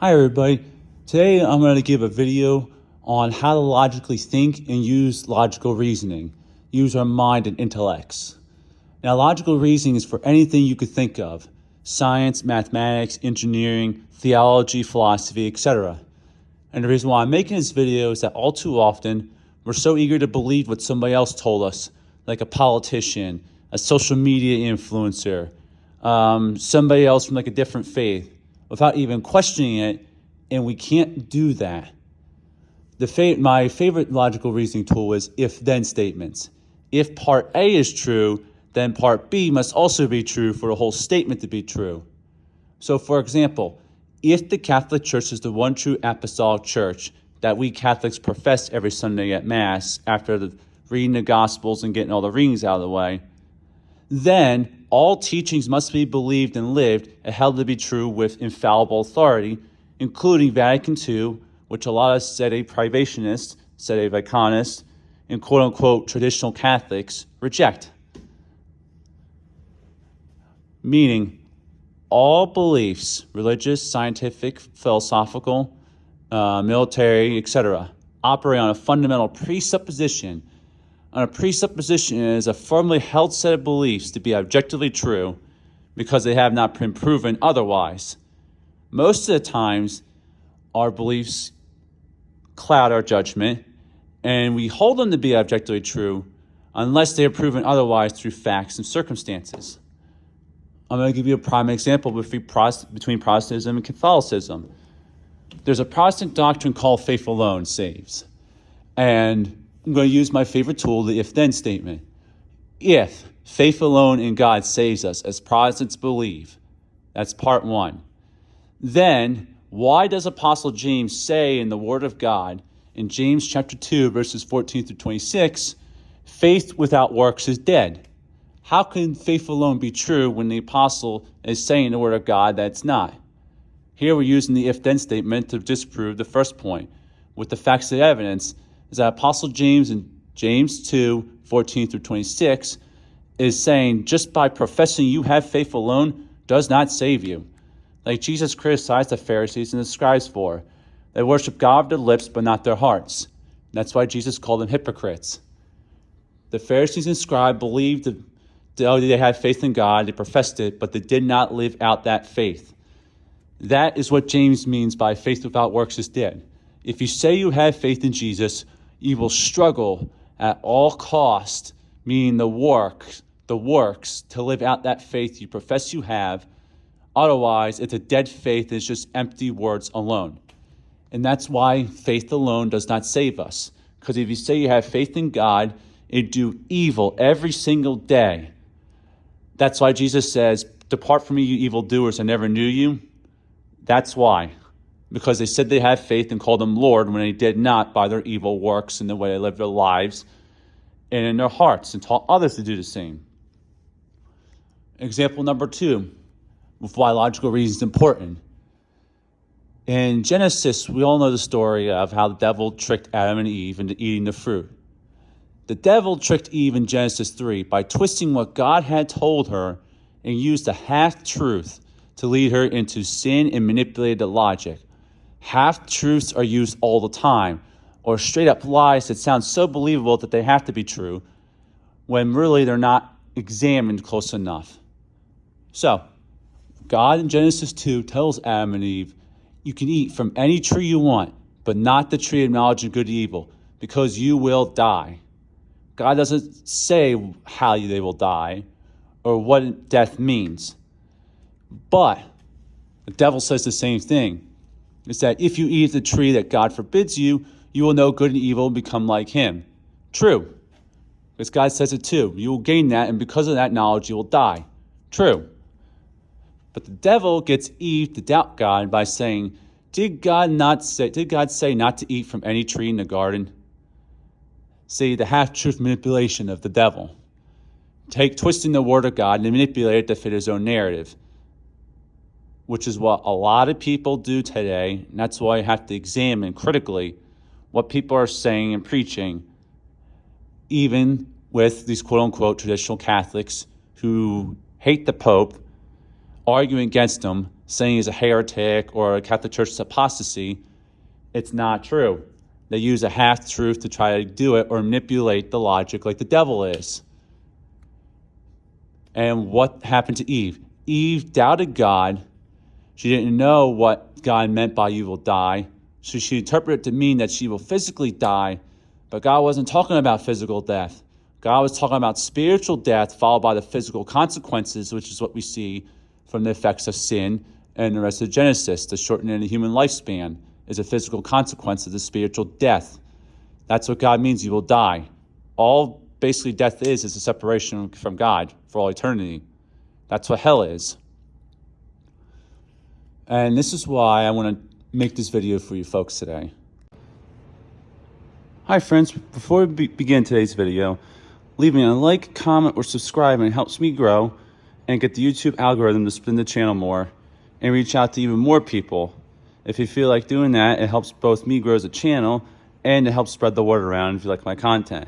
Hi everybody. Today I'm going to give a video on how to logically think and use logical reasoning. Use our mind and intellects. Now, logical reasoning is for anything you could think of. Science, mathematics, engineering, theology, philosophy, etc. And the reason why I'm making this video is that all too often we're so eager to believe what somebody else told us, like a politician, a social media influencer, somebody else from like a different faith, without even questioning it, and we can't do that. My favorite logical reasoning tool is if-then statements. If part A is true, then part B must also be true for the whole statement to be true. So for example, if the Catholic Church is the one true apostolic church that we Catholics profess every Sunday at Mass after reading the Gospels and getting all the readings out of the way, then all teachings must be believed and lived and held to be true with infallible authority, including Vatican II, which a lot of privationists, vicanists, and quote-unquote traditional Catholics reject. Meaning, all beliefs, religious, scientific, philosophical, military, etc., operate on a fundamental presupposition. And a presupposition is a firmly held set of beliefs to be objectively true because they have not been proven otherwise. Most of the times, our beliefs cloud our judgment, and we hold them to be objectively true unless they are proven otherwise through facts and circumstances. I'm going to give you a prime example between Protestantism and Catholicism. There's a Protestant doctrine called faith alone saves. And I'm going to use my favorite tool, the if-then statement. If faith alone in God saves us, as Protestants believe, that's part one, then why does Apostle James say in the Word of God, in James chapter 2, verses 14 through 26, faith without works is dead? How can faith alone be true when the apostle is saying in the Word of God that it's not? Here we're using the if-then statement to disprove the first point with the facts and evidence. Is that Apostle James in James 2, 14 through 26 is saying just by professing you have faith alone does not save you. Like Jesus criticized the Pharisees and the scribes for. They worship God with their lips but not their hearts. That's why Jesus called them hypocrites. The Pharisees and scribes believed that they had faith in God, they professed it, but they did not live out that faith. That is what James means by faith without works is dead. If you say you have faith in Jesus, you will struggle at all cost, meaning the works, to live out that faith you profess you have. Otherwise, it's a dead faith. It's just empty words alone. And that's why faith alone does not save us. Because if you say you have faith in God and do evil every single day, that's why Jesus says, "Depart from me, you evildoers, I never knew you." That's why. Because they said they had faith and called him Lord when they did not by their evil works and the way they lived their lives and in their hearts, and taught others to do the same. Example number 2, with why logical reason is important. In Genesis, we all know the story of how the devil tricked Adam and Eve into eating the fruit. The devil tricked Eve in Genesis 3 by twisting what God had told her and used a half-truth to lead her into sin and manipulated the logic. Half-truths are used all the time, or straight-up lies that sound so believable that they have to be true, when really they're not examined close enough. So, God in Genesis 2 tells Adam and Eve, you can eat from any tree you want, but not the tree of knowledge of good and evil, because you will die. God doesn't say how they will die, or what death means. But the devil says the same thing. Is that if you eat the tree that God forbids you, you will know good and evil and become like him. True. Because God says it too. You will gain that, and because of that knowledge, you will die. True. But the devil gets Eve to doubt God by saying, did God say not to eat from any tree in the garden? See, the half-truth manipulation of the devil. Twisting the word of God and manipulate it to fit his own narrative, which is what a lot of people do today. And that's why I have to examine critically what people are saying and preaching, even with these quote-unquote traditional Catholics who hate the Pope, arguing against him, saying he's a heretic or a Catholic Church is apostasy. It's not true. They use a half-truth to try to do it or manipulate the logic like the devil is. And what happened to Eve? Eve doubted God. She didn't know what God meant by you will die. So she interpreted it to mean that she will physically die. But God wasn't talking about physical death. God was talking about spiritual death followed by the physical consequences, which is what we see from the effects of sin and the rest of Genesis. The shortening of the human lifespan is a physical consequence of the spiritual death. That's what God means, you will die. All basically death is a separation from God for all eternity. That's what hell is. And this is why I want to make this video for you folks today. Hi friends, before we begin today's video, leave me a like, comment, or subscribe, and it helps me grow and get the YouTube algorithm to spin the channel more and reach out to even more people. If you feel like doing that, it helps both me grow as a channel and it helps spread the word around if you like my content.